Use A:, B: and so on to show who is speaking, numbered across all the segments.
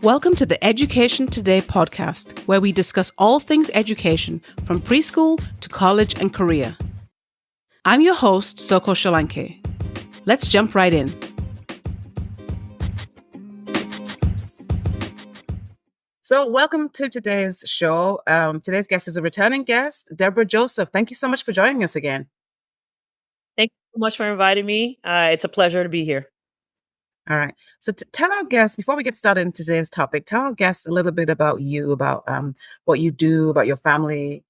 A: Welcome to the Education Today podcast, where we discuss all things education from preschool to college and career. I'm your host, Solanke. Let's jump right in. So welcome to today's show. Today's guest is a returning guest, Deborah Joseph. Thank you so much for joining us again.
B: Thank you so much for inviting me. It's a pleasure to be here.
A: All right. So tell our guests, before we get started in today's topic, tell our guests a little bit about you, about what you do, about your family.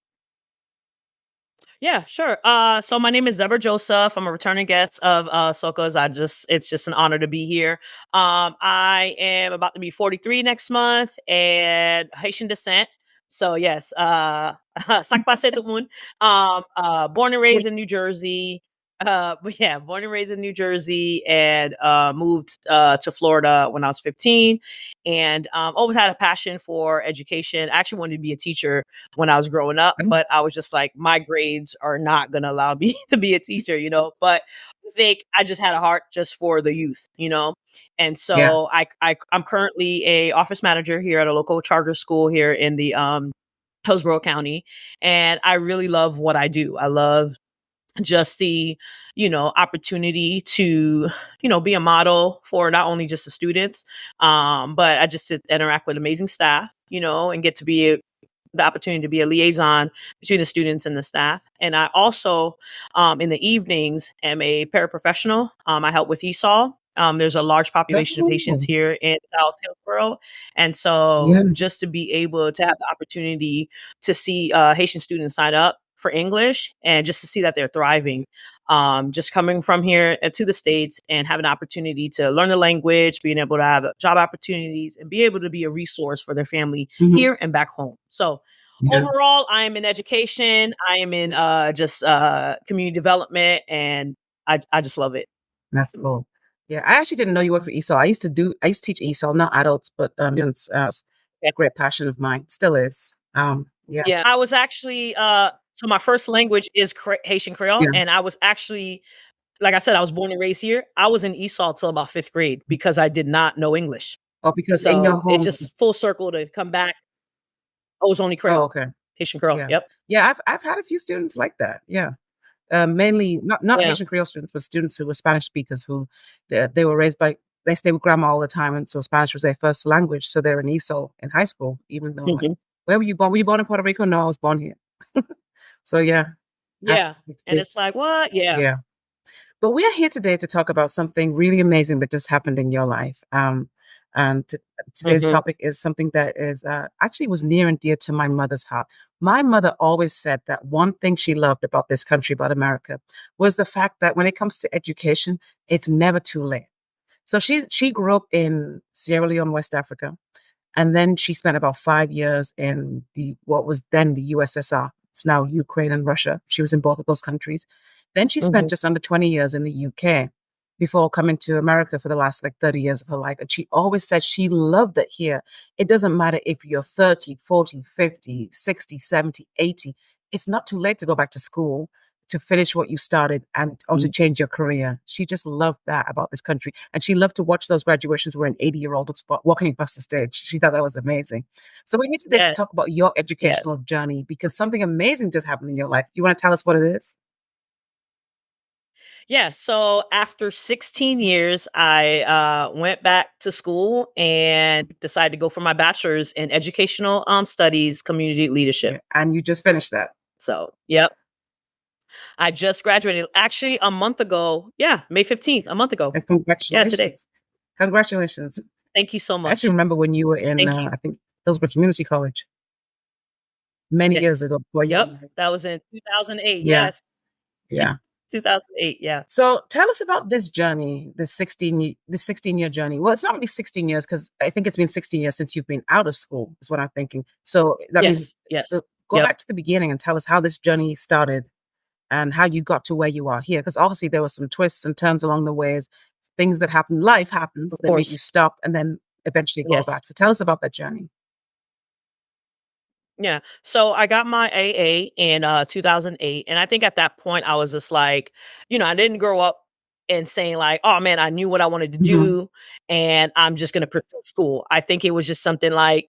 B: Yeah, sure. So my name is Deborah Joseph. I'm a returning guest of SOCA's. It's just an honor to be here. I am about to be 43 next month and Haitian descent. So yes, sak passe tout le monde. Born and raised in New Jersey. But yeah, born and raised in New Jersey and moved to Florida when I was 15, and always had a passion for education. I actually wanted to be a teacher when I was growing up, but I was just like, my grades are not going to allow me to be a teacher, but I think I just had a heart just for the youth, and so I'm currently a office manager here at a local charter school here in the Hillsborough County, and I really love what I do. I love just the, opportunity to, be a model for not only just the students, but I just to interact with amazing staff, and get to be the opportunity to be a liaison between the students and the staff. And I also, in the evenings, am a paraprofessional. I help with ESOL. There's a large population of Haitians here in South Hillsborough. And so just to be able to have the opportunity to see Haitian students sign up for English and just to see that they're thriving, just coming from here to the States and have an opportunity to learn the language, being able to have job opportunities and be able to be a resource for their family here and back home. So overall, I am in education. I am in just community development, and I just love it.
A: That's cool. Yeah, I actually didn't know you worked for ESOL. I used to teach ESOL, not adults, but students. A great passion of mine, still is.
B: Yeah, I was actually so my first language is Haitian Creole, and I was actually, like I said, I was born and raised here. I was in ESOL till about 5th grade because I did not know English.
A: Oh, because in your home,
B: it just full circle to come back. I was only Creole.
A: Oh, okay.
B: Haitian Creole.
A: Yeah.
B: Yep.
A: Yeah, I've had a few students like that. Yeah. Mainly not Haitian Creole students, but students who were Spanish speakers who they were raised by, they stayed with grandma all the time. And so Spanish was their first language. So they're in ESOL in high school, even though, where were you born? Were you born in Puerto Rico? No, I was born here. So
B: yeah. And it's like, what?
A: Yeah. But we are here today to talk about something really amazing that just happened in your life. And today's topic is something that is actually was near and dear to my mother's heart. My mother always said that one thing she loved about this country, about America, was the fact that when it comes to education, it's never too late. So she grew up in Sierra Leone, West Africa, and then she spent about 5 years in what was then the USSR. It's now Ukraine and Russia. She was in both of those countries. Then she spent just under 20 years in the UK before coming to America for the last 30 years of her life. And she always said she loved it here. It doesn't matter if you're 30, 40, 50, 60, 70, 80. It's not too late to go back to school, to finish what you started or to change your career. She just loved that about this country. And she loved to watch those graduations where an 80-year-old was walking across the stage. She thought that was amazing. So we're here today to talk about your educational journey, because something amazing just happened in your life. You want to tell us what it is?
B: Yeah. So after 16 years, I went back to school and decided to go for my bachelor's in educational studies, community leadership.
A: And you just finished that.
B: So, yep. I just graduated actually a month ago. Yeah, May 15th, a month ago.
A: And congratulations.
B: Yeah, today.
A: Congratulations.
B: Thank you so much.
A: I actually remember when you were in, I think, Hillsborough Community College many years ago.
B: That was in 2008.
A: Yeah.
B: Yes.
A: Yeah.
B: 2008. Yeah.
A: So tell us about this journey, this 16-year journey. Well, it's not really 16 years because I think it's been 16 years since you've been out of school, is what I'm thinking. So that means go back to the beginning and tell us how this journey started and how you got to where you are here. Because obviously there were some twists and turns along the ways, things that happen, life happens that make you stop and then eventually go back. So tell us about that journey.
B: Yeah. So I got my AA in 2008. And I think at that point I was just like, I didn't grow up and saying like, "Oh man, I knew what I wanted to
A: Mhm.
B: do, and I'm just going to pursue school." I think it was just something like,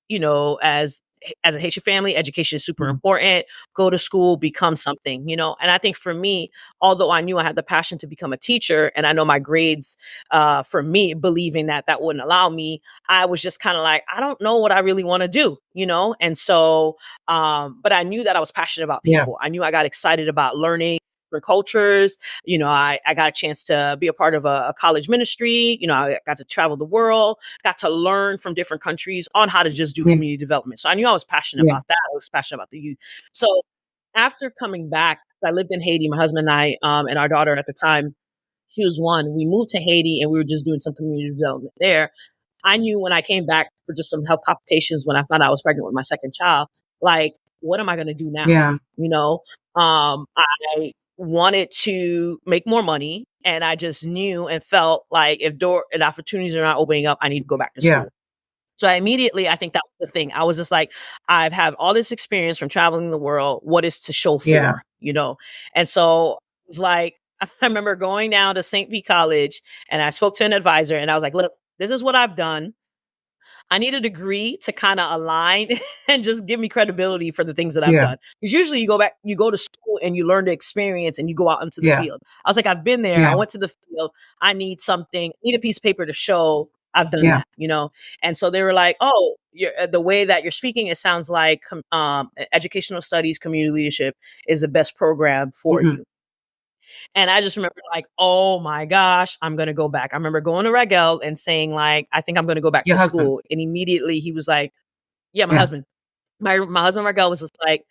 B: as a Haitian family, education is super
A: Mhm.
B: important. Go to school, become something, And I think for me, although I knew I had the passion to become a teacher, and I know my grades, for me, believing that that wouldn't allow me, I was just kind of like, I don't know what I really want to do, And so, but I knew that I was passionate about
A: Yeah.
B: people. I knew I got excited about learning different cultures. I got a chance to be a part of a college ministry. I got to travel the world, got to learn from different countries on how to just do
A: Yeah.
B: community development. So I knew I was passionate
A: Yeah.
B: about that. I was passionate about the youth. So after coming back, I lived in Haiti. My husband and I, and our daughter at the time, she was one. We moved to Haiti and we were just doing some community development there. I knew when I came back for just some health complications when I found out I was pregnant with my second child, like, what am I going to do now?
A: Yeah.
B: I wanted to make more money, and I just knew and felt like if door and opportunities are not opening up, I need to go back to
A: Yeah.
B: school. So I think that was the thing. I was just like, I've had all this experience from traveling the world. What is to show
A: Yeah.
B: for? And so it's like, I remember going down to St. Pete College and I spoke to an advisor and I was like, look, this is what I've done. I need a degree to kind of align and just give me credibility for the things that I've
A: Yeah.
B: done. Because usually you go to school and you learn the experience and you go out into the
A: Yeah.
B: field. I was like, I've been there. I
A: Yeah.
B: went to the field. I need something, need a piece of paper to show I've done
A: Yeah.
B: that. And so they were like, oh, the way that you're speaking, it sounds like educational studies, community leadership is the best program for
A: Mhm.
B: you. And I just remember like, oh my gosh, I'm going to go back. I remember going to Regel and saying like, I think I'm going to go back
A: Your
B: to
A: husband.
B: school. And immediately he was like, yeah, my
A: Yeah.
B: husband. My husband Regel was just like,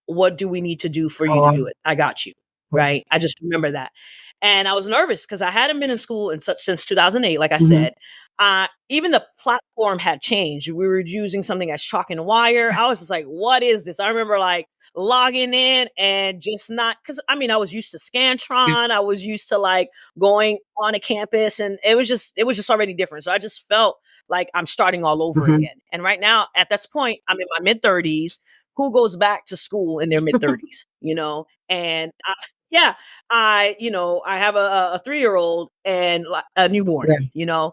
B: what do we need to do for you to
A: Oh,
B: do it? I got you. Right. I just remember that. And I was nervous because I hadn't been in school in such since 2008, like I
A: mhm.
B: said. Even the platform had changed. We were using something as chalk and wire. I was just like, what is this? I remember like logging in and just not because I was used to
A: Yeah.
B: Scantron. I was used to like going on a campus and it was just already different. So I just felt like I'm starting all over
A: Mhm.
B: again. And right now, at this point, I'm in my mid-30s. Who goes back to school in their mid-30s, And yeah, I have a 3-year-old and a newborn,
A: Yeah.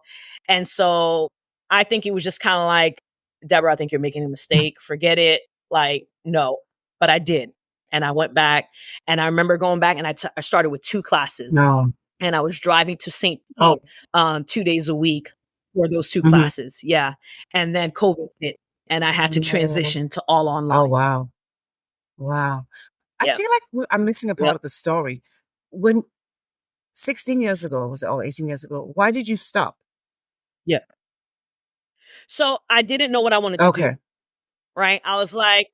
B: And so I think it was just kind of like, Deborah, I think you're making a mistake. Forget it. Like, no, but I did. And I went back and I remember going back and I started with 2 classes
A: No.
B: and I was driving to St. Pete,
A: Oh.
B: 2 days a week for those 2
A: Mhm.
B: classes. Yeah. And then COVID hit and I had to
A: No.
B: transition to all
A: Oh,
B: online.
A: wow. Wow. I
B: Yep.
A: feel like I'm missing a part
B: Yep.
A: of the story. When 16 years ago, was it, or 18 years ago, why did you stop?
B: Yep. So I didn't know what I wanted to
A: Okay.
B: do. Right. I was like,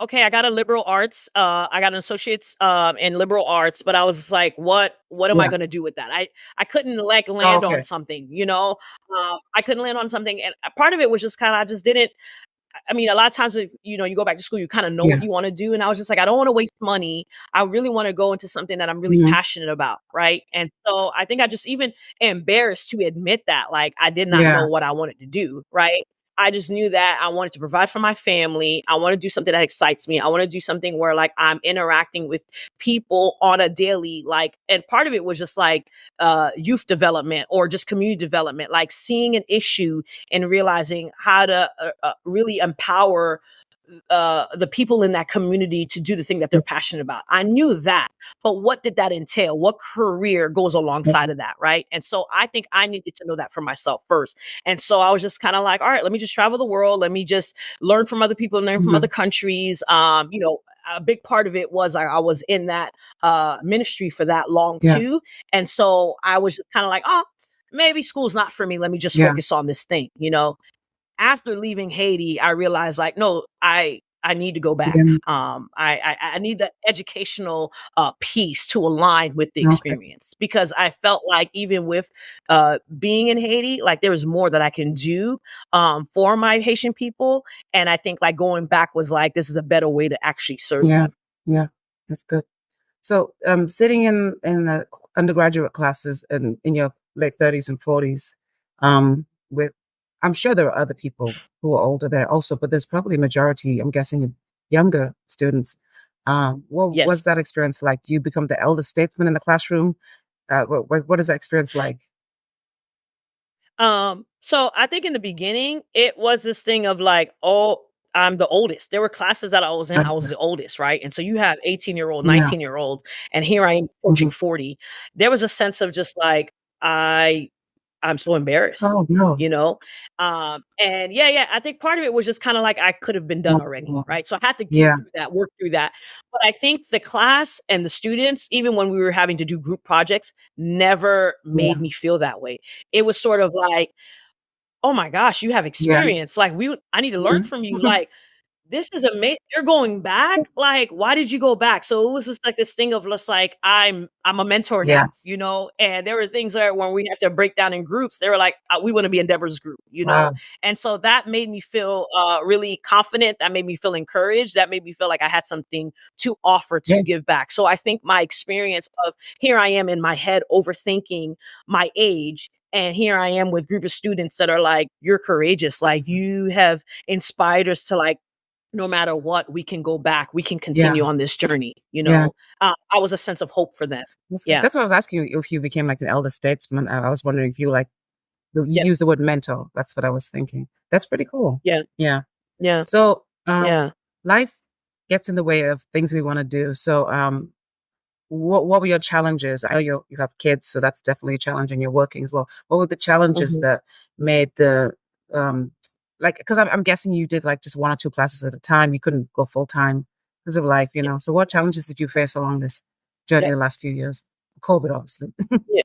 B: okay, I got a liberal arts. I got an associate's in liberal arts, but I was like, what am I
A: Yeah.
B: gonna do with that? I couldn't like
A: Oh,
B: land on
A: okay.
B: something. I couldn't land on something. And part of it was just kind of I just didn't a lot of times, you go back to school, you kind of know
A: Yeah.
B: what you want to do. And I was just like, I don't want to waste money. I really want to go into something that I'm really
A: Mhm.
B: passionate about. Right. And so I think I just even embarrassed to admit that, like, I did not know
A: Yeah.
B: what I wanted to do. Right. I just knew that I wanted to provide for my family. I want to do something that excites me. I want to do something where like I'm interacting with people on a daily, like, and part of it was just like youth development or just community development, like seeing an issue and realizing how to really empower the people in that community to do the thing that they're passionate about. I knew that, but what did that entail? What career goes alongside of that, right? And so I think I needed to know that for myself first. And so I was just kind of like, all right, let me just travel the world. Let me just learn from other people, learn from other
A: Mhm.
B: countries. A big part of it was I was in that ministry for that long
A: Yeah.
B: too. And so I was just kind of like, oh, maybe school's not for me. Let me just
A: Yeah.
B: focus on this thing. After leaving Haiti, I realized like, no, I need to go back.
A: Yeah.
B: I need the educational piece to align with the
A: Okay.
B: experience because I felt like even with being in Haiti, like there was more that I can do for my Haitian people, and I think like going back was like this is a better way to actually serve
A: Yeah.
B: them.
A: Yeah. That's good. So, sitting in the undergraduate classes in your late 30s and 40s, with I'm sure there are other people who are older there also, but there's probably a majority, I'm guessing, of younger students. What was
B: Yes.
A: that experience like? Do you become the elder statesman in the classroom? What is that experience like?
B: So I think in the beginning, it was this thing of like, oh, I'm the oldest. There were classes that I was in, I was
A: Okay.
B: the oldest, right? And so you have 18-year-old,
A: Yeah.
B: 19-year-old, and here I am approaching
A: Mhm.
B: 40. There was a sense of just like, I I'm so embarrassed,
A: Oh, no.
B: you know? And yeah, I think part of it was just kind of like I could have been done already, right? So I had to get
A: Yeah.
B: through that, work through that. But I think the class and the students, even when we were having to do group projects, never made
A: Yeah.
B: me feel that way. It was sort of like, "Oh my gosh, you have
A: Yeah.
B: experience. Like, I need to learn
A: Mhm.
B: from you. Like, this is amazing. You're going back? Like, why did you go back?" So it was just like this thing of just like, I'm a mentor now,
A: Yes.
B: you know? And there were things that when we had to break down in groups, they were like, "We wanna be in Deborah's group," you know?
A: Wow.
B: And so that made me feel, really confident. That made me feel encouraged. That made me feel like I had something to offer
A: Yeah.
B: to give back. So I think my experience of here I am in my head overthinking my age, and here I am with group of students that are like, "You're courageous. Like, you have inspired us to, like, no matter what, we can go back. We can
A: Yeah.
B: continue on this journey," you
A: Yeah.
B: know? I was a sense of hope for them.
A: That's good.
B: Yeah.
A: That's why I was asking you if you became like an elder statesman. I was wondering if you like you
B: Yeah.
A: use the word mentor. That's what I was thinking. That's pretty cool.
B: Yeah.
A: Yeah.
B: Yeah.
A: So,
B: Yeah.
A: life gets in the way of things we want to do. So, what were your challenges? I know you have kids, so that's definitely a challenge, and you're working as well. What were the challenges
B: Mhm.
A: that made the um like? Because I'm guessing you did like just one or two classes at a time. You couldn't go full time because of life, you
B: Yeah.
A: know. So, what challenges did you face along this journey
B: Yeah.
A: the last few years? COVID, obviously.
B: Yeah.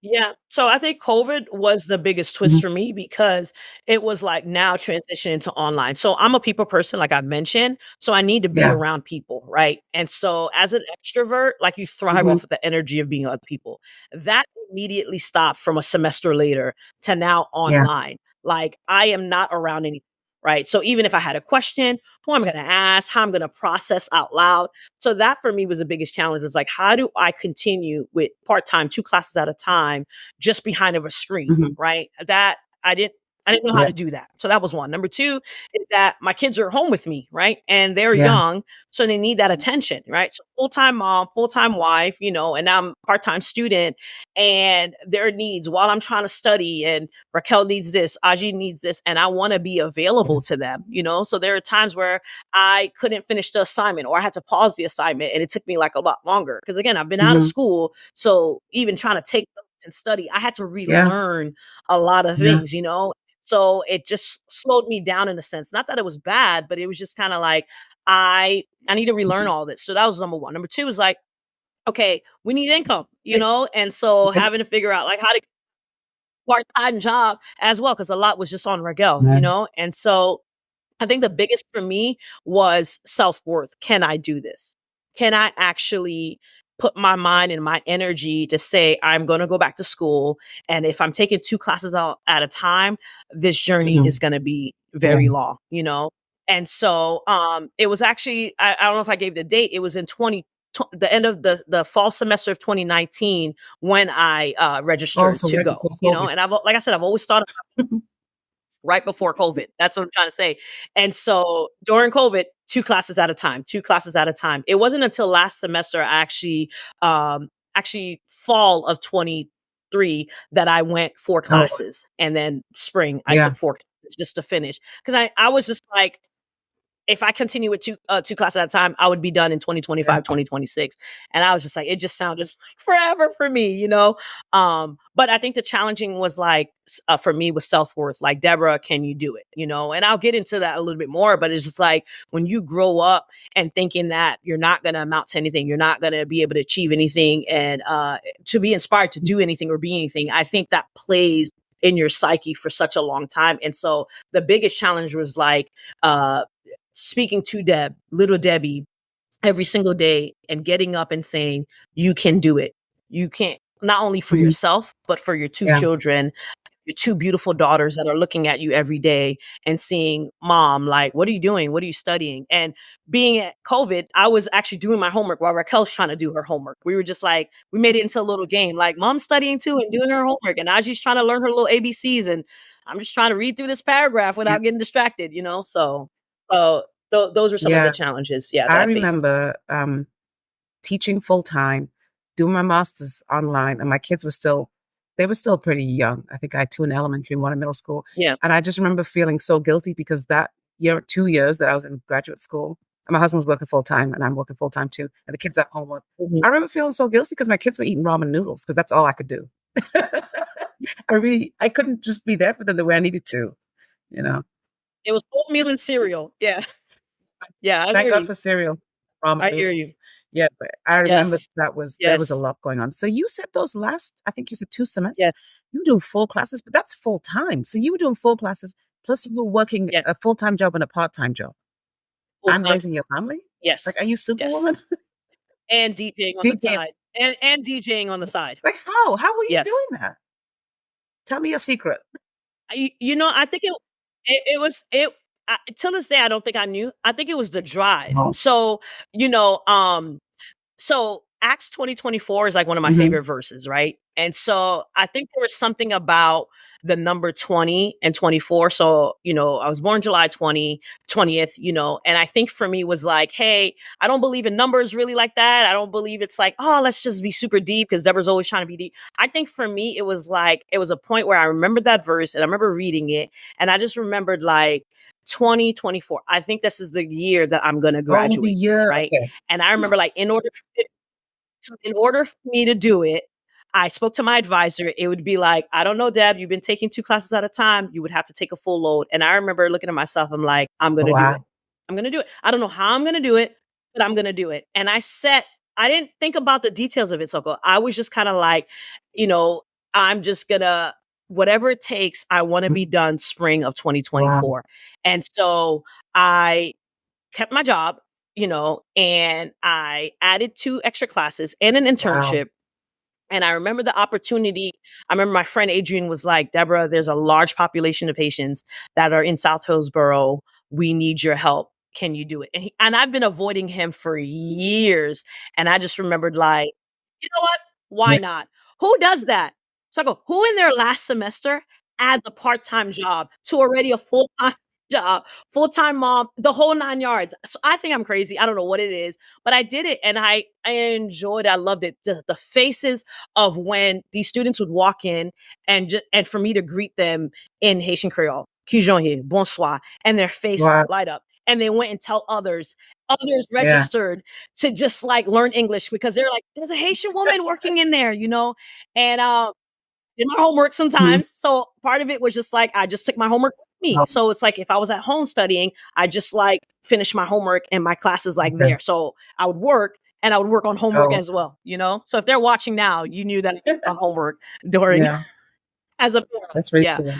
B: Yeah, so I think COVID was the biggest twist
A: Mhm.
B: for me because it was like now transitioning to online. So I'm a people person, like I mentioned, so I need to be
A: Yeah.
B: around people, right? And so as an extrovert, like you thrive
A: Mhm.
B: off of the energy of being with other people. That immediately stopped from a semester later to now
A: Yeah.
B: online. Like I am not around any, right? So even if I had a question, who am I going to ask? How I'm going to process out loud? So that for me was the biggest challenge is like, how do I continue with part time, two classes at a time, just behind of a screen,
A: Mhm.
B: right? That I didn't know how
A: Yeah.
B: to do that. So that was one. Number two is that my kids are home with me, right? And they're
A: Yeah.
B: young, so they need that attention, right? So full time mom, full time wife, you know, and I'm part time student, and their needs while I'm trying to study, and Raquel needs this, Aji needs this, and I want to be
A: Yeah.
B: available to them, you know. So there are times where I couldn't finish the assignment or I had to pause the assignment and it took me like a lot longer. Because again, I've been out of
A: Mhm.
B: school. So even trying to take notes and study, I had to
A: Yeah.
B: relearn a lot of
A: Yeah.
B: things, you know? So it just slowed me down in a sense. Not that it was bad, but it was just kind of like I need to relearn
A: Mhm.
B: all this. So that was number one. Number two is like, okay, we need income, you know? And so
A: Yeah.
B: having to figure out like how to part-time job as well, because a lot was just on Regel, you
A: Yeah.
B: know? And so I think the biggest for me was self-worth. Can I do this? Can I actually put my mind and my energy to say, I'm going to go back to school? And if I'm taking two classes out at a time, this journey is
A: Mhm.
B: going to be
A: Yeah.
B: very long, you know? And so it was actually, I don't know if I gave the date, it was in the end of the fall semester of 2019 when I registered
A: Also,
B: to
A: right
B: go,
A: before
B: you know?
A: COVID.
B: And like I said, I've always thought right before COVID. That's what I'm trying to say. And so during COVID, two classes at a time, two classes at a time. It wasn't until last semester, actually fall of 23 that I went four
A: Oh,
B: classes. And then spring, I
A: yeah.
B: took four classes just to finish. Cause I was just like, if I continue with two classes at a time, I would be done in
A: Yeah.
B: 2025, 2026. And I was just like, it just sounded like forever for me, you know? But I think the challenging was like, for me was self-worth. Like, Deborah, can you do it? You know? And I'll get into that a little bit more, but it's just like when you grow up and thinking that you're not going to amount to anything, you're not going to be able to achieve anything and to be inspired to do anything or be anything, I think that plays in your psyche for such a long time. And so the biggest challenge was like, speaking to little Debbie, every single day and getting up and saying, you can do it. You can't, not only for
A: Mhm.
B: yourself, but for your two
A: Yeah.
B: children, your two beautiful daughters that are looking at you every day and seeing, mom, like, what are you doing? What are you studying? And being at COVID, I was actually doing my homework while Raquel's trying to do her homework. We were just like, we made it into a little game, like mom's studying too and doing her homework. And Aji's trying to learn her little ABCs. And I'm just trying to read through this paragraph
A: Yeah.
B: without getting distracted, you know? So, those were some of the
A: Yeah.
B: challenges, yeah, that
A: I
B: I faced.
A: remember, teaching full time doing my master's online, and my kids they were still pretty young. I think I had two in elementary and one in middle school.
B: Yeah.
A: And I just remember feeling so guilty because that year, 2 years that I was in graduate school, and my husband was working full time, and I'm working full time too, and the kids at home.
B: Mhm.
A: I remember feeling so guilty because my kids were eating ramen noodles because that's all I could do. I couldn't just be there for them the way I needed to, you know.
B: It was oatmeal and cereal. Yeah. Yeah, I
A: Thank
B: hear
A: God
B: you.
A: for cereal, ramen
B: I hear
A: noodles.
B: you.
A: Yeah, but I remember
B: Yes.
A: there was a
B: Yes.
A: lot going on. So you said those last, I think you said 2 semesters,
B: Yes.
A: you do full classes, but that's full time. So you were doing full classes, plus you were working
B: Yeah.
A: a full-time job and a part-time job
B: Full
A: and
B: time.
A: raising your family?
B: Yes.
A: Like, are you
B: Yes.
A: superwoman?
B: And DJing on the
A: DJing.
B: side. And DJing on the side.
A: Like, how? How were you
B: Yes.
A: doing that? Tell me your secret.
B: I think it was till this day, I don't think I knew. I think it was the drive.
A: Oh.
B: So, you know, so Acts 2024 is like one of my
A: Mhm.
B: favorite verses, right? And so I think there was something about the number 20 and 24. So, I was born July 20th, and I think for me was like, hey, I don't believe in numbers really like that. I don't believe it's like, oh, let's just be super deep because Deborah's always trying to be deep. I think for me, it was a point where I remembered that verse and I remember reading it. And I just remembered like 2024. I think this is the year that I'm going to
A: Oh, the
B: graduate,
A: year.
B: right?
A: Okay.
B: And I remember like in order for me to do it, I spoke to my advisor. It would be like, I don't know, Deb, you've been taking 2 classes at a time. You would have to take a full load. And I remember looking at myself, I'm like, I'm going to do it.
A: Wow.
B: I'm going to do it. I don't know how I'm going to do it, but I'm going to do it. And I didn't think about the details of it, Soko. I was just kind of like, I'm just going to, whatever it takes, I want to be done spring of
A: Wow.
B: 2024. And so I kept my job, and I added 2 extra classes and an
A: Wow.
B: internship. And I remember the opportunity. I remember my friend Adrian was like, Deborah, there's a large population of Haitians that are in South Hillsborough. We need your help. Can you do it? And I've been avoiding him for years. And I just remembered like, you know what? Why
A: Yeah.
B: not? Who does that? So I go, who in their last semester adds a part-time job to already a full-time job, full-time mom, the whole 9 yards? So I think I'm crazy. I don't know what it is, but I did it and I enjoyed it. I loved it. The faces of when these students would walk in and for me to greet them in Haitian Creole, "Qui j'en ai? Bonsoir," and their face
A: Wow.
B: light up. And they went and tell others
A: Yeah.
B: registered to just like learn English because they're like, there's a Haitian woman working in there, and did my homework
A: Mhm.
B: sometimes. So part of it was just like I just took my homework with me.
A: Oh,
B: So it's like if I was at home studying, I just like finished my homework and my class is like
A: okay.
B: there. So I would work and I would work on homework
A: Oh,
B: as well. So if they're watching now, you knew that I worked on homework during
A: yeah.
B: as a parent.
A: That's very
B: Yeah.
A: cool.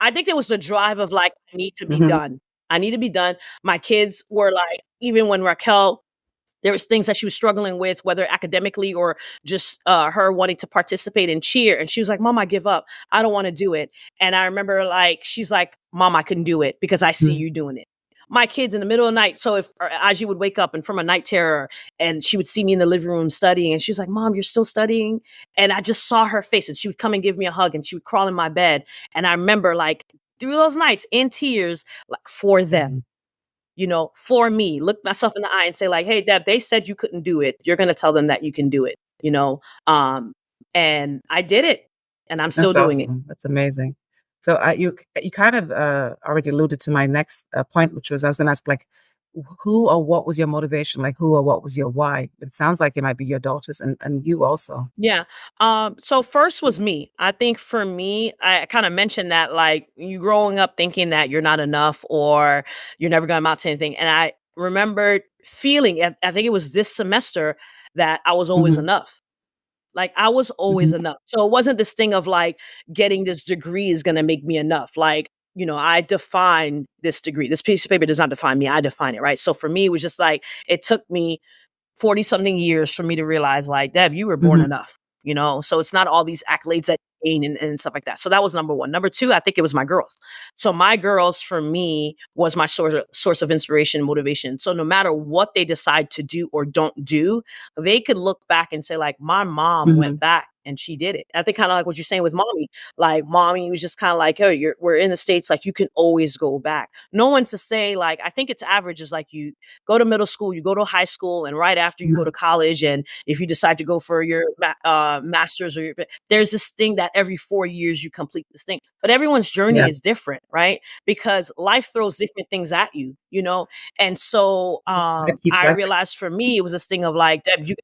B: I think there was the drive of like, I need to be
A: Mhm.
B: done. I need to be done. My kids were like, even when Raquel, there was things that she was struggling with, whether academically or just her wanting to participate in cheer. And she was like, Mom, I give up. I don't want to do it. And I remember like, she's like, Mom, I couldn't do it because I see
A: Mhm.
B: you doing it. My kids in the middle of the night. So if Aji would wake up and from a night terror and she would see me in the living room studying and she was like, Mom, you're still studying? And I just saw her face and she would come and give me a hug and she would crawl in my bed. And I remember like through those nights in tears, like for them, for me, look myself in the eye and say like, hey, Deb, they said you couldn't do it. You're going to tell them that you can do it. And I did it and I'm still
A: That's
B: doing it.
A: awesome. That's amazing. So you kind of already alluded to my next point, which was I was going to ask like, who or what was your motivation? Like who or what was your why? It sounds like it might be your daughters and you also.
B: Yeah. So first was me. I think for me, I kind of mentioned that like you growing up thinking that you're not enough or you're never going to amount to anything. And I remembered feeling, I think it was this semester that I was always
A: Mhm.
B: enough. Like I was always
A: Mhm.
B: enough. So it wasn't this thing of like getting this degree is going to make me enough. Like, I define this degree. This piece of paper does not define me. I define it. Right. So for me, it was just like, it took me 40 something years for me to realize like, Deb, you were born
A: Mhm.
B: enough. So it's not all these accolades that you gain and stuff like that. So that was number one. Number two, I think it was my girls. So my girls for me was my source of inspiration, motivation. So no matter what they decide to do or don't do, they could look back and say like, my mom went
A: Mhm.
B: back and she did it. I think kind of like what you're saying with mommy. Like mommy was just kind of like, "Hey, we're in the States. Like you can always go back." No one to say like, I think it's average is like you go to middle school, you go to high school, and right after you go to
A: Mhm.
B: college, and if you decide to go for your master's or there's this thing that every 4 years you complete this thing. But everyone's journey
A: Yeah.
B: is different, right? Because life throws different things at you, you know. And so
A: That keeps
B: I
A: life.
B: realized for me it was this thing of like, Deb, you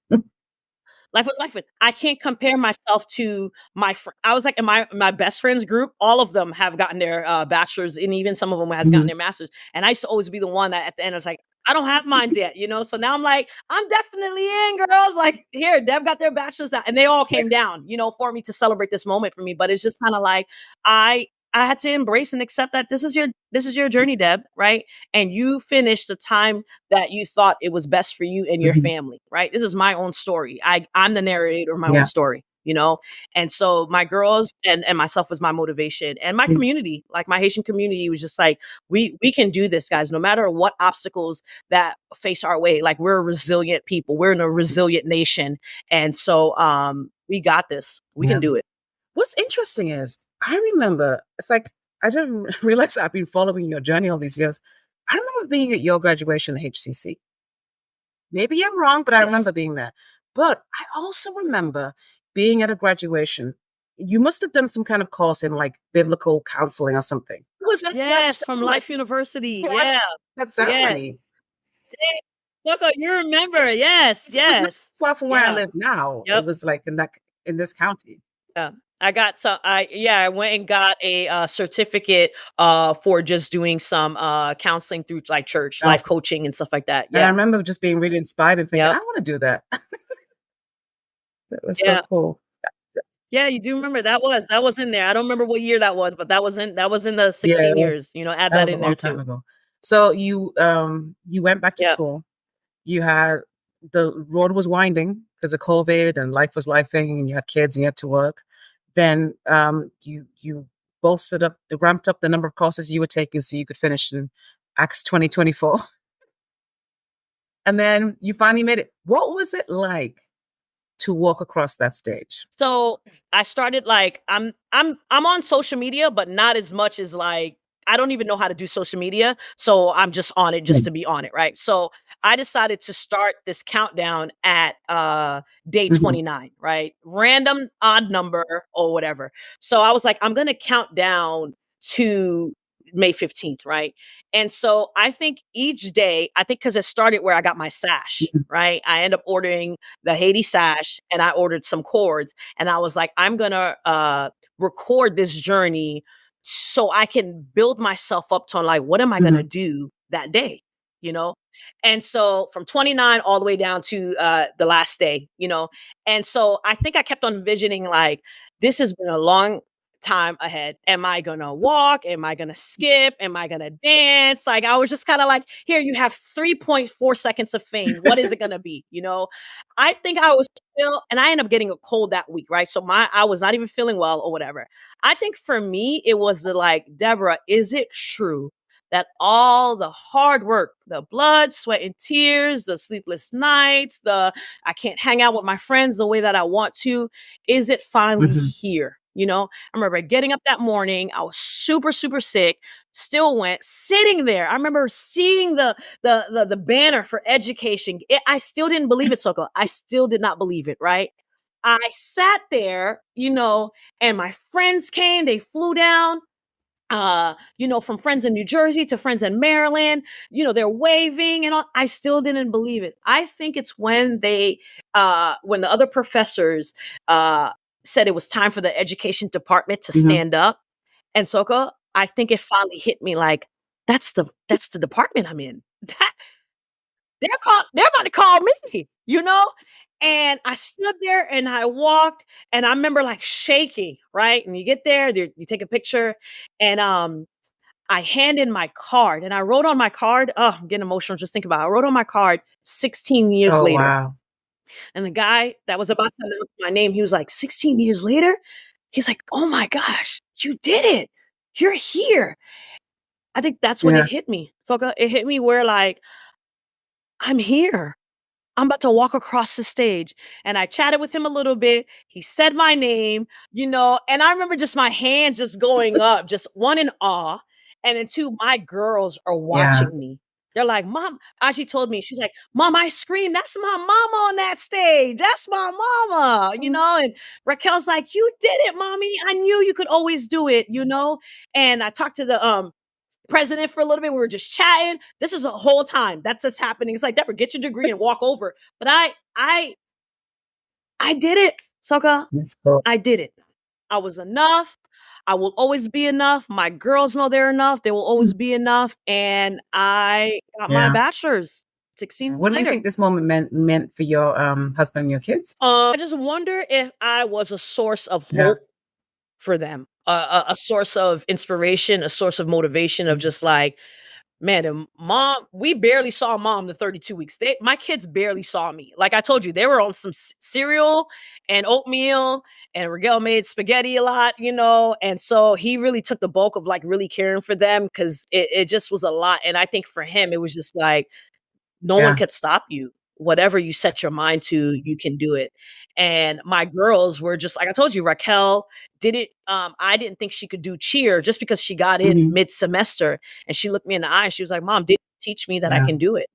B: life was life. I can't compare myself to my I was like in my best friends group, all of them have gotten their bachelors, and even some of them has gotten
A: Mhm.
B: their masters. And I used to always be the one that at the end I was like, I don't have mines yet, you know. So now I'm like, I'm definitely in, girls. Like here, Deb got their bachelors now, and they all
A: Yeah.
B: came down, you know, for me to celebrate this moment for me. But it's just kind of like I I had to embrace and accept that this is your journey, Deb, right? And you finished the time that you thought it was best for you and your
A: Mhm.
B: family, right? This is my own story. I'm the narrator of my own
A: Yeah.
B: story, you know? And so my girls and myself was my motivation, and my
A: Mm.
B: community, like my Haitian community was just like, we can do this, guys, no matter what obstacles that face our way. Like we're a resilient people. We're in a resilient nation. And so we got this. We
A: Yeah.
B: can do it.
A: What's interesting is I remember it's like I didn't realize I've been following your journey all these years. I remember being at your graduation at HCC. Maybe I'm wrong, but I
B: Yes.
A: remember being there. But I also remember being at a graduation. You must have done some kind of course in like biblical counseling or something. Who was at that
B: Yes, from
A: ceremony?
B: Life University.
A: Who at
B: Yeah.
A: that
B: Yes.
A: ceremony?
B: Look, you remember. Yes,
A: It was not
B: yes.
A: far from where I
B: Yeah.
A: live now. It
B: Yep.
A: was like in this county.
B: Yeah. I went and got a certificate for just doing some counseling through like church, life
A: Okay.
B: coaching and stuff like that.
A: And I
B: Yeah.
A: remember just being really inspired and thinking, I
B: Yep.
A: want to do that. That was so
B: Yeah.
A: cool.
B: Yeah, you do remember that was in there. I don't remember what year that was, but that was in the
A: Yeah,
B: 16 years. You know, add
A: that
B: that
A: was a
B: in there
A: long time
B: too.
A: ago. So you went back to
B: Yeah.
A: school. You had the road was winding because of COVID and life was lifing and you had kids and you had to work. Then you bolstered up, ramped up the number of courses you were taking so you could finish in Acts 2024. And then you finally made it. What was it like to walk across that stage?
B: So I started like I'm on social media, but not as much as like I don't even know how to do social media. So I'm just on it just
A: Mm.
B: to be on it, right? So I decided to start this countdown at day
A: Mhm.
B: 29, right? Random odd number or whatever. So I was like, I'm gonna count down to May 15th, right? And so I think each day, I think because it started where I got my sash,
A: Mhm.
B: right? I end up ordering the Haiti sash and I ordered some cords and I was like, I'm gonna record this journey so I can build myself up to like, what am I gonna
A: Mhm.
B: do that day? You know? And so from 29 all the way down to the last day, you know. And so I think I kept on envisioning like this has been a long time ahead. Am I gonna walk? Am I gonna skip? Am I gonna dance? Like I was just kind of like, here you have 3.4 seconds of fame. What is it gonna be? You know, I think I was still, and I ended up getting a cold that week, right? So I was not even feeling well or whatever. I think for me, it was the like, Deborah, is it true that all the hard work, the blood, sweat, and tears, the sleepless nights, the I can't hang out with my friends the way that I want to, is it finally
A: Mhm.
B: here? You know, I remember getting up that morning. I was super, super sick. Still went sitting there. I remember seeing the banner for education. I still didn't believe it, Soko. I still did not believe it. Right. I sat there, you know, and my friends came. They flew down. You know, from friends in New Jersey to friends in Maryland, you know, they're waving and all. I still didn't believe it. I think it's when the other professors said it was time for the education department to
A: Mhm.
B: stand up. And Soko, I think it finally hit me like, that's the department I'm in. That they're about to call me, you know? And I stood there and I walked and I remember like shaking, right? And you get there, you take a picture and I hand in my card and I wrote on my card, oh, I'm getting emotional just thinking about it. I wrote on my card 16 years
A: Oh,
B: later.
A: wow.
B: And the guy that was about to announce my name, he was like, 16 years later? He's like, oh my gosh, you did it. You're here. I think that's when
A: Yeah.
B: it hit me. So it hit me where like, I'm here. I'm about to walk across the stage. And I chatted with him a little bit. He said my name, and I remember just my hands just going up, just one in awe. And then two, my girls are
A: Yeah.
B: watching me. They're like, Mom, she told me, she's like, Mom, I screamed, that's my mama on that stage. That's my mama, and Raquel's like, you did it, mommy. I knew you could always do it. And I talked to the president for a little bit. We were just chatting. This is a whole time that's just happening. It's like, Deborah, get your degree and walk over. But I did it, Soka.
A: That's cool.
B: I did it. I was enough. I will always be enough. My girls know they're enough. They will always be enough. And I got my
A: Yeah.
B: bachelor's 16
A: What
B: months
A: do you
B: later.
A: think this moment meant for your husband and your kids?
B: I just wonder if I was a source of
A: Yeah.
B: hope for them, a source of inspiration, a source of motivation of just like, man, and mom, we barely saw mom the 32 weeks. My kids barely saw me. Like I told you, they were on some cereal and oatmeal, and Rigel made spaghetti a lot. And so he really took the bulk of like really caring for them because it just was a lot. And I think for him, it was just like, no one
A: Yeah.
B: could stop you. Whatever you set your mind to, you can do it. And my girls were just like I told you, Raquel did it. I didn't think she could do cheer just because she got in
A: Hmm.
B: mid-semester, and she looked me in the eye and she was like, Mom, did you teach me that I
A: Yeah.
B: can do it?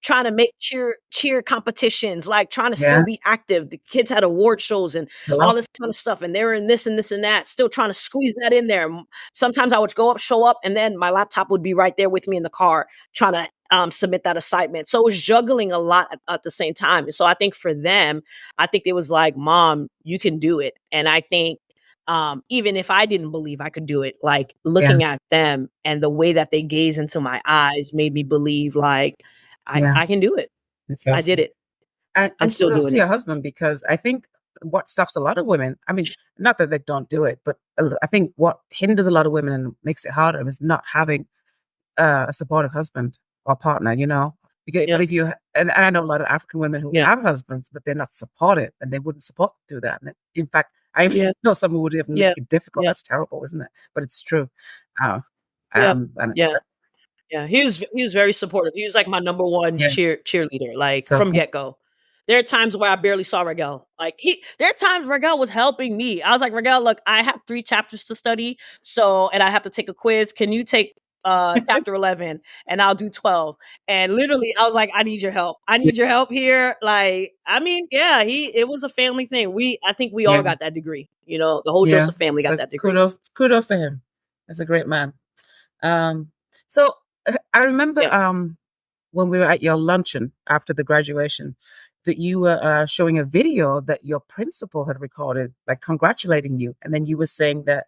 B: Trying to make cheer competitions, like trying to still
A: Yeah.
B: be active. The kids had award shows and
A: It's a
B: all
A: lot.
B: this kind of stuff, and they were in this and this and that, still trying to squeeze that in there. Sometimes I would show up, and then my laptop would be right there with me in the car, trying to submit that assignment. So it was juggling a lot at the same time. And so I think for them, I think it was like, Mom, you can do it. And I think even if I didn't believe I could do it, like
A: Yeah.
B: looking at them and the way that they gaze into my eyes made me believe like
A: Yeah.
B: I can do it.
A: It's
B: I did
A: awesome.
B: it. I'm
A: And
B: still
A: kudos
B: doing
A: to
B: it.
A: your husband because I think what stops a lot of women, I mean, not that they don't do it, but I think what hinders a lot of women and makes it harder is not having a supportive husband or partner. Because,
B: Yeah.
A: but if you, and I know a lot of African women who
B: Yeah.
A: have husbands, but they're not supportive and they wouldn't support do that. And in fact, I
B: Yeah.
A: know some who would even make
B: Yeah.
A: it difficult.
B: Yeah.
A: That's terrible, isn't it? But it's true. Uh,
B: Yeah.
A: and
B: Yeah. Yeah, he was very supportive. He was like my number one
A: yeah,
B: cheerleader, like
A: so
B: from get go. There are times where I barely saw Rigel. There are times Rigel was helping me. I was like, Rigel, look, I have 3 chapters to study, and I have to take a quiz. Can you take chapter 11 and I'll do 12? And literally, I was like, I need your help. I
A: yeah,
B: need your help here. Like, I mean, yeah, it was a family thing. I think we all
A: yeah,
B: got that degree. The whole
A: yeah.
B: Joseph family got
A: So
B: that degree.
A: kudos to him. That's a great man. Um, so I remember
B: Yeah,
A: when we were at your luncheon after the graduation that you were showing a video that your principal had recorded, like congratulating you, and then you were saying that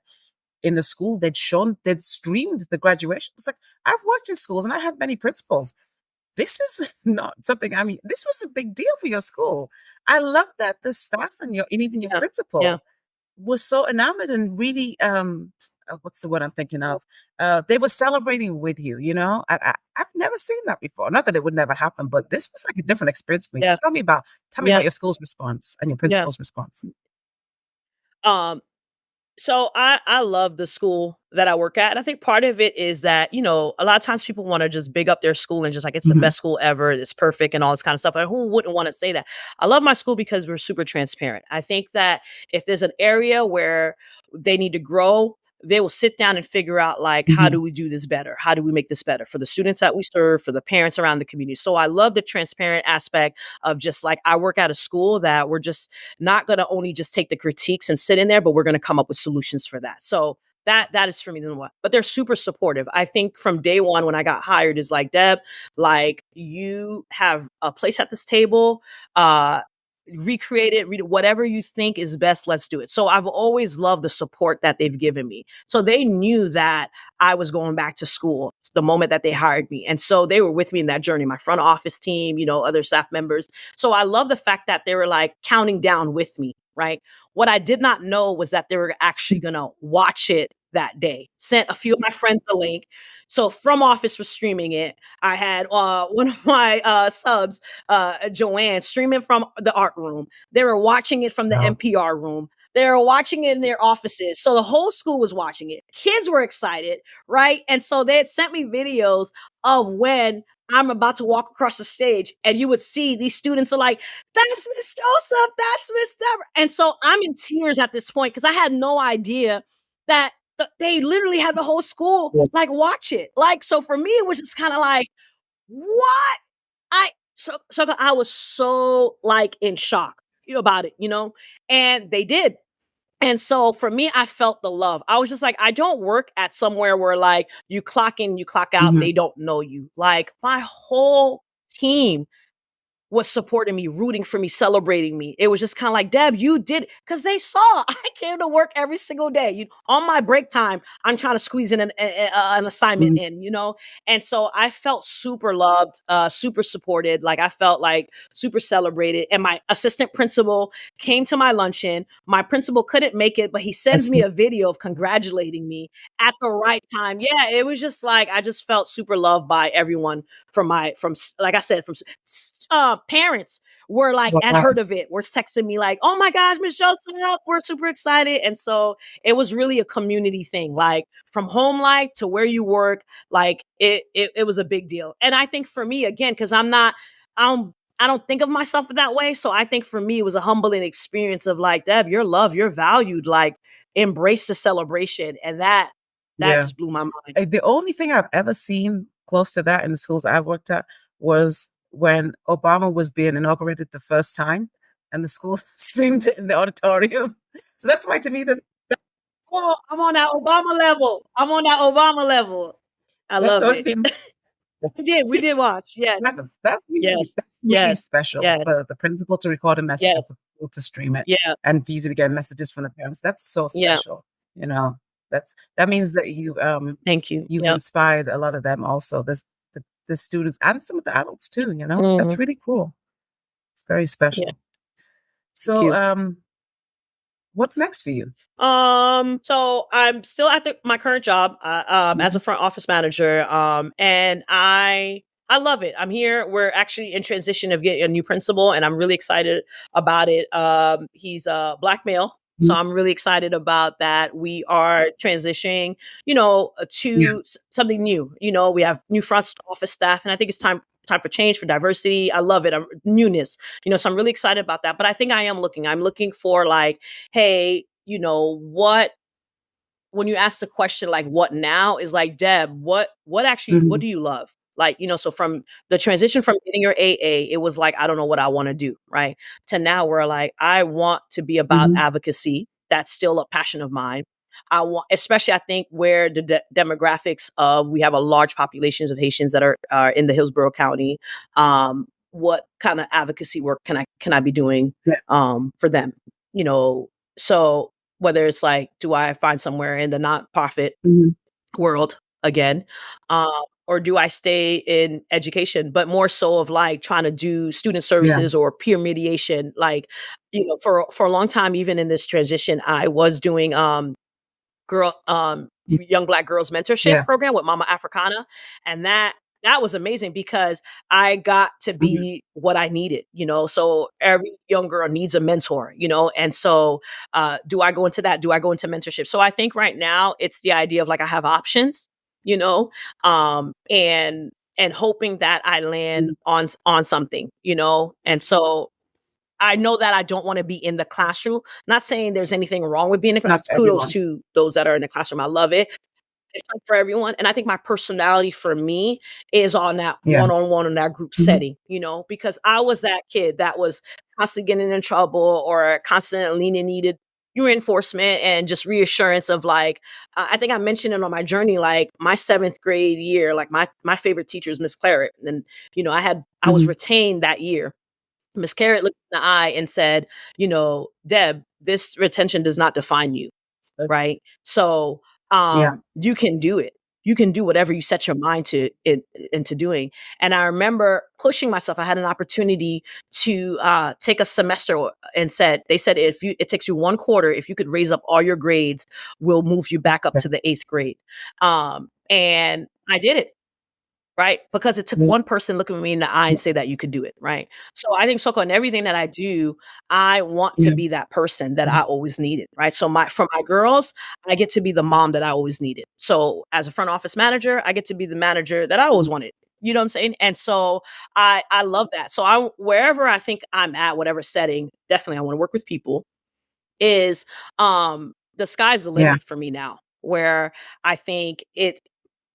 A: in the school they'd streamed the graduation. It's like I've worked in schools and I had many principals. This is not something. I mean, this was a big deal for your school. I love that the staff and even your
B: yeah, yeah,
A: principal was so enamored and really what's the word I'm thinking of? They were celebrating with you. I've never seen that before. Not that it would never happen, but this was like a different experience for me.
B: yeah,
A: Tell me about
B: yeah,
A: your school's response and your
B: yeah.
A: principal's response.
B: Um, So I love the school that I work at. And I think part of it is that, a lot of times people want to just big up their school and just like it's the
A: Hmm.
B: best school ever, it's perfect and all this kind of stuff. And who wouldn't want to say that? I love my school because we're super transparent. I think that if there's an area where they need to grow, they will sit down and figure out like how
A: Hmm.
B: do we do this better? How do we make this better for the students that we serve, for the parents around the community? So I love the transparent aspect of just like I work at a school that we're just not going to only just take the critiques and sit in there, but we're going to come up with solutions for that. So that is for me then what. But they're super supportive. I think from day one when I got hired is like, Deb, like you have a place at this table. Recreate it, read it, whatever you think is best, let's do it. So I've always loved the support that they've given me. So they knew that I was going back to school the moment that they hired me. And so they were with me in that journey, my front office team, other staff members. So I love the fact that they were like counting down with me, right? What I did not know was that they were actually going to watch it that day. Sent a few of my friends the link. So from office was streaming it. I had one of my subs, Joanne, streaming from the art room. They were watching it from the
A: Wow.
B: NPR room. They were watching it in their offices. So the whole school was watching it. Kids were excited, right? And so they had sent me videos of when I'm about to walk across the stage, and you would see these students are like, "That's Miss Joseph, that's Miss Deborah." And so I'm in tears at this point because I had no idea that they literally had the whole school
A: Yeah.
B: like watch it. Like, so for me, it was just kind of like, what? So I was so like in shock about it, and they did. And so for me, I felt the love. I was just like, I don't work at somewhere where like you clock in, you clock out,
A: Mhm.
B: they don't know you. Like my whole team was supporting me, rooting for me, celebrating me. It was just kind of like, Deb, you did it. Because they saw I came to work every single day. On my break time, I'm trying to squeeze in an assignment
A: Mhm.
B: in. And so I felt super loved, super supported. Like I felt like super celebrated. And my assistant principal came to my luncheon. My principal couldn't make it, but he
A: I
B: sends me
A: see.
B: a video of congratulating me at the right time. Yeah, it was just like, I just felt super loved by everyone from like I said, from parents were like had
A: Wow.
B: heard of it, were texting me like, "Oh my gosh, Miss Joseph, we're super excited." And so it was really a community thing, like from home life to where you work, like it was a big deal. And I think for me, again, because I don't think of myself that way. So I think for me, it was a humbling experience of like, Deb, you're loved, you're valued, like embrace the celebration. And that
A: Yeah.
B: just blew my mind.
A: The only thing I've ever seen close to that in the schools I've worked at was when Obama was being inaugurated the first time, and the school streamed it in the auditorium. So that's why to me
B: Oh, I'm on that Obama level. I'm on that Obama level. I
A: that's
B: love
A: the only
B: it.
A: thing.
B: We did watch. Yes,
A: That's
B: yes,
A: really
B: yes,
A: special
B: yes,
A: for the principal to record a message
B: yes,
A: and for people to stream it,
B: yeah,
A: and for you to get messages from the parents. That's so
B: yeah.
A: special. You know, that means that
B: Thank you.
A: you've
B: Yep.
A: inspired a lot of them also. The students and some of the adults too.
B: Mhm.
A: That's really cool. It's very
B: Yeah.
A: special.
B: Thank
A: So,
B: you.
A: what's next for you?
B: So I'm still at my current job, as a
A: Mhm.
B: front office manager. And I love it. I'm here. We're actually in transition of getting a new principal, and I'm really excited about it. He's a black male. So
A: Mhm.
B: I'm really excited about that. We are transitioning,
A: Yeah.
B: to something new. We have new front office staff, and I think it's time for change, for diversity. I love it. Newness. So I'm really excited about that. But I think I'm looking for like, hey, what when you ask the question like what now is like, Deb, what
A: Mhm.
B: do you love? Like, so from the transition from getting your AA, it was like, I don't know what I want to do, right? To now we're like, I want to be about
A: Mhm.
B: advocacy. That's still a passion of mine. I want, especially I think where the demographics of we have a large populations of Haitians that are in the Hillsborough County. What kind of advocacy work can I be doing
A: Yeah.
B: for them? You know, so whether it's like, do I find somewhere in the nonprofit
A: Mhm.
B: world again, um, or do I stay in education, but more so of like trying to do student
A: Yeah.
B: services or peer mediation? Like, for a long time, even in this transition, I was doing girl
A: Y
B: young black girls mentorship
A: yeah.
B: program with Mama Africana, and that was amazing because I got to
A: Mhm.
B: be what I needed. So every young girl needs a mentor, and so do I go into that? Do I go into mentorship? So I think right now it's the idea of like I have options, you know and hoping that I land
A: Mhm.
B: on something, and so I know that I don't want to be in the classroom. Not saying there's anything wrong with being in the
A: It's not
B: class.
A: for
B: Kudos
A: everyone.
B: to those that are in the classroom. I love it. It's not for everyone. And I think my personality for me is on that
A: Yeah.
B: one-on-one in that group
A: Mhm.
B: setting, because I was that kid that was constantly getting in trouble or constantly needed reinforcement and just reassurance of like, I think I mentioned it on my journey, like my seventh grade year, like my favorite teacher is Miss Claret. And, I was
A: Mhm.
B: retained that year. Miss Carrot looked in the eye and said, Deb, this retention does not define you,
A: So
B: right? So
A: yeah.
B: you can do it. You can do whatever you set your mind into doing. And I remember pushing myself. I had an opportunity to take a semester and they said, if it takes you one quarter, if you could raise up all your grades, we'll move you back up
A: Yeah.
B: to the eighth grade. And I did it, right? Because it took
A: Mhm.
B: one person looking me in the eye
A: Yeah.
B: and say that you could do it, right? So I think Soko in everything that I do, I want to
A: Yeah.
B: be that person that I
A: Mhm.
B: always needed, right? So for my girls, I get to be the mom that I always needed. So as a front office manager, I get to be the manager that I always
A: Mhm.
B: wanted. You know what I'm saying? And so I love that. So I wherever I think I'm at, whatever setting, definitely I want to work with people is the sky's the
A: Yeah.
B: limit for me now. Where I think it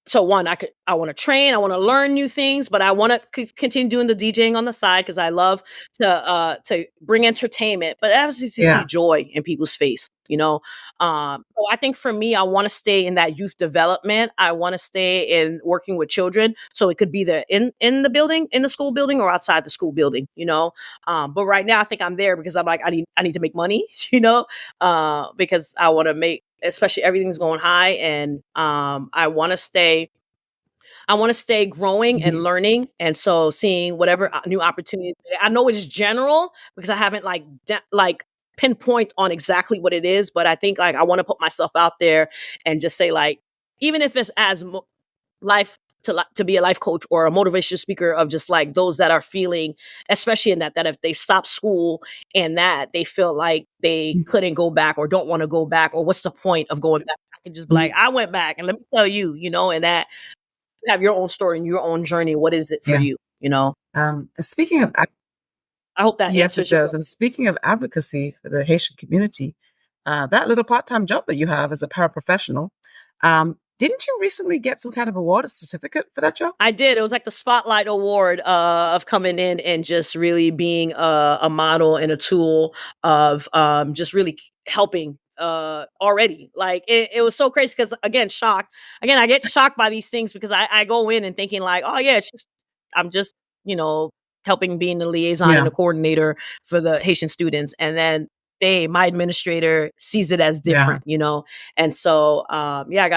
B: so one, I want to train, I want to learn new things, but I want to continue doing the DJing on the side because I love to bring entertainment, but obviously to see
A: Yeah.
B: joy in people's face. So I think for me, I want to stay in that youth development. I want to stay in working with children, so it could be in the building, in the school building, or outside the school building. But right now, I think I'm there because I'm like I need to make money. Because I want to make, especially everything's going high, and I want to stay growing and
A: Mhm.
B: learning, and so seeing whatever new opportunities. I know it's general because I haven't like pinpoint on exactly what it is, but I think like I want to put myself out there and just say like, even if it's as life to be a life coach or a motivational speaker of just like those that are feeling, especially in that if they stop school and that they feel like they couldn't go back or don't want to go back, or what's the point of going back? I can just be like,
A: Mhm.
B: I went back, and let me tell you, and that you have your own story and your own journey. What is it for
A: Yeah.
B: you?
A: Speaking of
B: I hope that
A: yes, it
B: answers your
A: does.
B: question.
A: And speaking of advocacy for the Haitian community, that little part-time job that you have as a paraprofessional, didn't you recently get some kind of award, a certificate for that job?
B: I did. It was like the spotlight award of coming in and just really being a model and a tool of just really helping already. Like it was so crazy because again, shocked. Again, I get shocked by these things because I go in and thinking like, oh yeah, I'm just, you know, helping being the liaison and
A: Yeah.
B: the coordinator for the Haitian students. And then my administrator sees it as
A: Yeah.
B: different. And so yeah,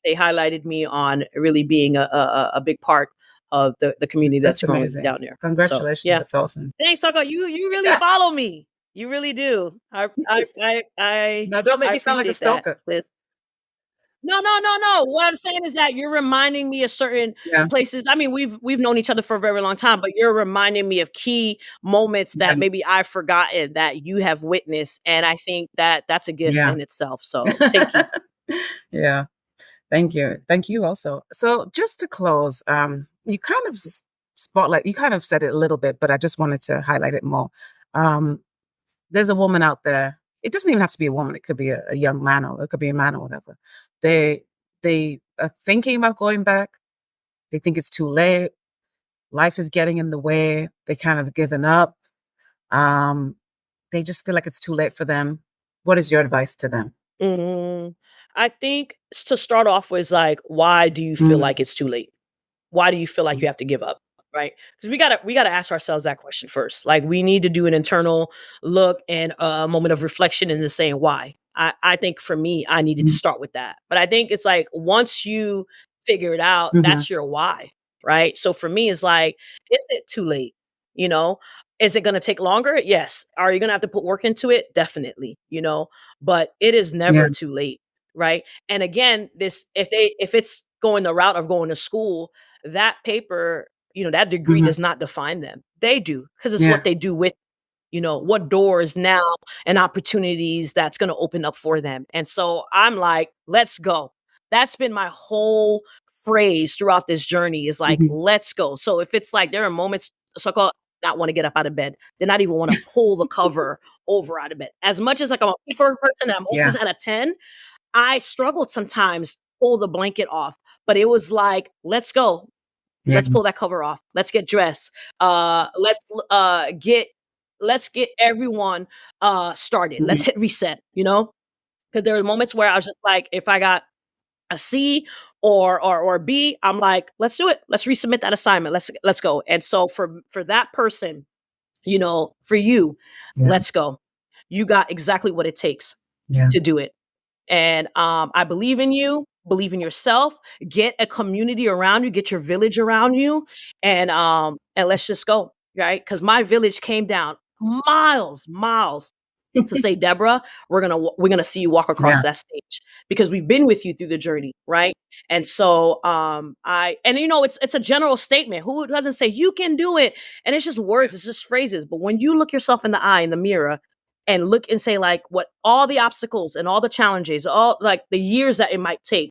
B: they highlighted me on really being a big part of the community
A: That's
B: that's growing
A: amazing.
B: down there. So
A: Congratulations.
B: yeah,
A: That's awesome.
B: thanks, Soko. You really follow me. You really do.
A: Now, don't make
B: I
A: me sound like a
B: appreciate that,
A: stalker.
B: Liz. No, no, no, no. What I'm saying is that you're reminding me of certain
A: Yeah.
B: places. I mean, we've known each other for a very long time, but you're reminding me of key moments
A: Yeah.
B: that maybe I've forgotten that you have witnessed, and I think that that's a gift
A: Yeah.
B: in itself. So thank you.
A: Yeah. Thank you. Thank you also. So just to close, you kind of spotlight, you kind of said it a little bit, but I just wanted to highlight it more. Um, there's a woman out there. It doesn't even have to be a woman. It could be a young man, or it could be a man, or whatever. They they are thinking about going back. They think it's too late. Life is getting in the way. They kind of given up. Um, they just feel like it's too late for them. What is your advice to them?
B: Mm, I think to start off with, like, why do you feel
A: Mm,
B: like it's too late? Why do you feel like
A: mm,
B: you have to give up? Right? Because we gotta ask ourselves that question first. Like we need to do an internal look and a moment of reflection into saying why. I think for me, I needed to
A: mm,
B: start with that. But I think it's like once you figure it out,
A: mhm.
B: that's your why. Right. So for me, it's like, is it too late? You know, is it gonna take longer? Yes. Are you gonna have to put work into it? Definitely. But it is
A: Yeah.
B: never too late. Right. And again, this if it's going the route of going to school, that paper, that degree
A: Mhm.
B: does not define them. They do because it's
A: Yeah.
B: what they do with, what doors now and opportunities that's going to open up for them. And so I'm like, let's go. That's been my whole phrase throughout this journey is like,
A: Mhm.
B: let's go. So if it's like there are moments, so called not want to get up out of bed, they not even want to pull the cover over out of bed. As much as like I'm a people person and I'm
A: Yeah.
B: always at a 10, I struggled sometimes to pull the blanket off, but it was like, let's go.
A: Yeah.
B: Let's pull that cover off. Let's get dressed. Let's get everyone started. Let's
A: Mhm.
B: hit reset. Because there were moments where I was just like, if I got a C or B, I'm like, let's do it. Let's resubmit that assignment. Let's go. And so for that person, for you,
A: Yeah.
B: let's go. You got exactly what it takes
A: Yeah.
B: to do it. And I believe in you, believe in yourself, get a community around you, get your village around you, and let's just go, right? Because my village came down miles to say, Deborah, we're gonna see you walk across
A: Yeah.
B: that stage because we've been with you through the journey, right? And so it's a general statement. Who doesn't say you can do it? And it's just words, it's just phrases. But when you look yourself in the eye in the mirror and look and say like what all the obstacles and all the challenges, all like the years that it might take,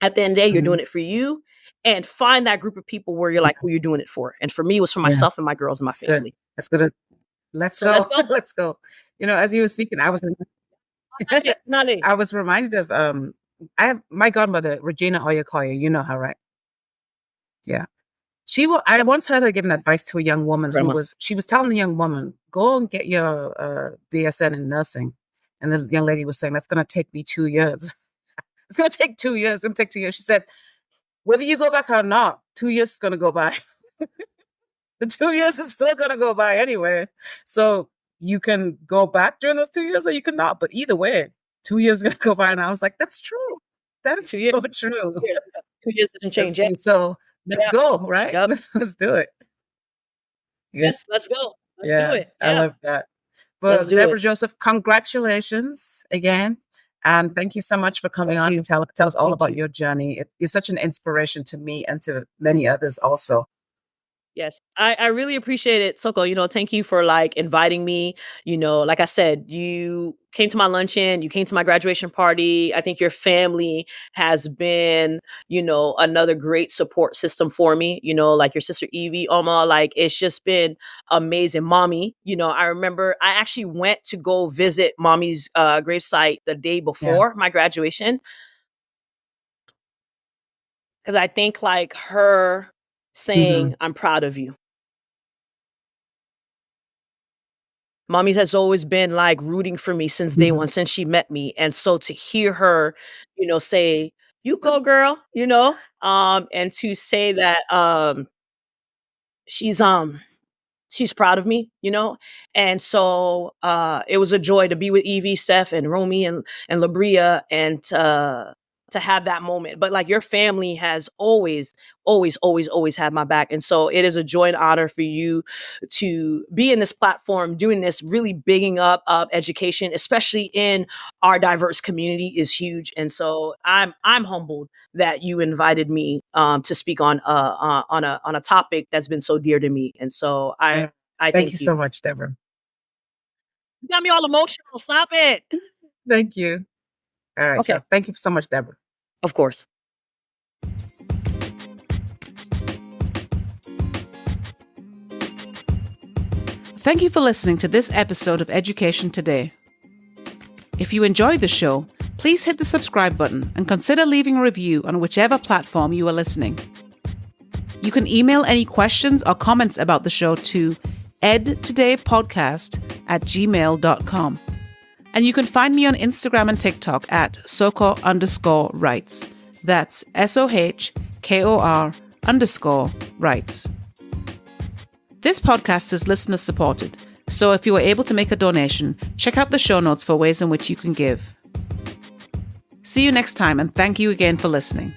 B: At the end of the day, you're
A: Mhm.
B: doing it for you, and find that group of people where you're like,
A: Yeah.
B: who you're doing it for. And for me, it was for
A: Yeah.
B: myself and my girls and my
A: That's good.
B: family.
A: That's good. Let's
B: So let's
A: go.
B: go.
A: Let's go. As you were speaking, I was
B: Nale, nale.
A: I was reminded of I have my godmother, Regina Oyakoya, you know her, right? Yeah. I once heard her give an advice to a young woman
B: Grandma.
A: she was telling the young woman, go and get your BSN in nursing. And the young lady was saying, that's going to take me 2 years. It's going to take 2 years. It's going to take 2 years. She said, whether you go back or not, 2 years is going to go by. The 2 years is still going to go by anyway. So you can go back during those 2 years or you cannot. But either way, 2 years is going to go by. And I was like, that's true. That is
B: 2 years.
A: so true.
B: 2 years doesn't
A: That's
B: change
A: true.
B: it.
A: So let's
B: Yeah.
A: go, right?
B: Yep.
A: Let's do it. Yeah.
B: Yes, let's go. Let's do
A: Yeah.
B: it.
A: I
B: Yeah.
A: love that.
B: Let's
A: Well,
B: do
A: Deborah
B: it.
A: Joseph, congratulations again. And thank you so much for coming on and tell us all
B: Thank
A: about
B: you.
A: your journey. You're such an inspiration to me and to many others also.
B: Yes, I really appreciate it, Soko. Thank you for like inviting me. Like I said, you came to my luncheon, you came to my graduation party. I think your family has been, another great support system for me. Like your sister Evie, Oma, like it's just been amazing. Mommy, I remember I actually went to go visit mommy's gravesite the day before my graduation because I think like her saying, I'm proud of you. Mommy has always been like rooting for me since day one, since she met me. And so to hear her, say, you go girl, and to say that, she's, she's proud of me, And so it was a joy to be with Evie, Steph, and Romy and Labria and to have that moment. But like your family has always, always, always, always had my back. And so it is a joy and honor for you to be in this platform, doing this, really bigging up education, especially in our diverse community, is huge. And so I'm humbled that you invited me to speak on a topic that's been so dear to me. And so I
A: Thank you
B: thank you.
A: so much, Deborah.
B: You got me all emotional. Stop it.
A: Thank you. All right.
B: Okay.
A: So thank you so much, Deborah.
B: Of course.
C: Thank you for listening to this episode of Education Today. If you enjoyed the show, please hit the subscribe button and consider leaving a review on whichever platform you are listening. You can email any questions or comments about the show to edtodaypodcast@gmail.com. And you can find me on Instagram and TikTok at soko_rights. That's SOHKOR_rights. This podcast is listener supported, so if you are able to make a donation, check out the show notes for ways in which you can give. See you next time, and thank you again for listening.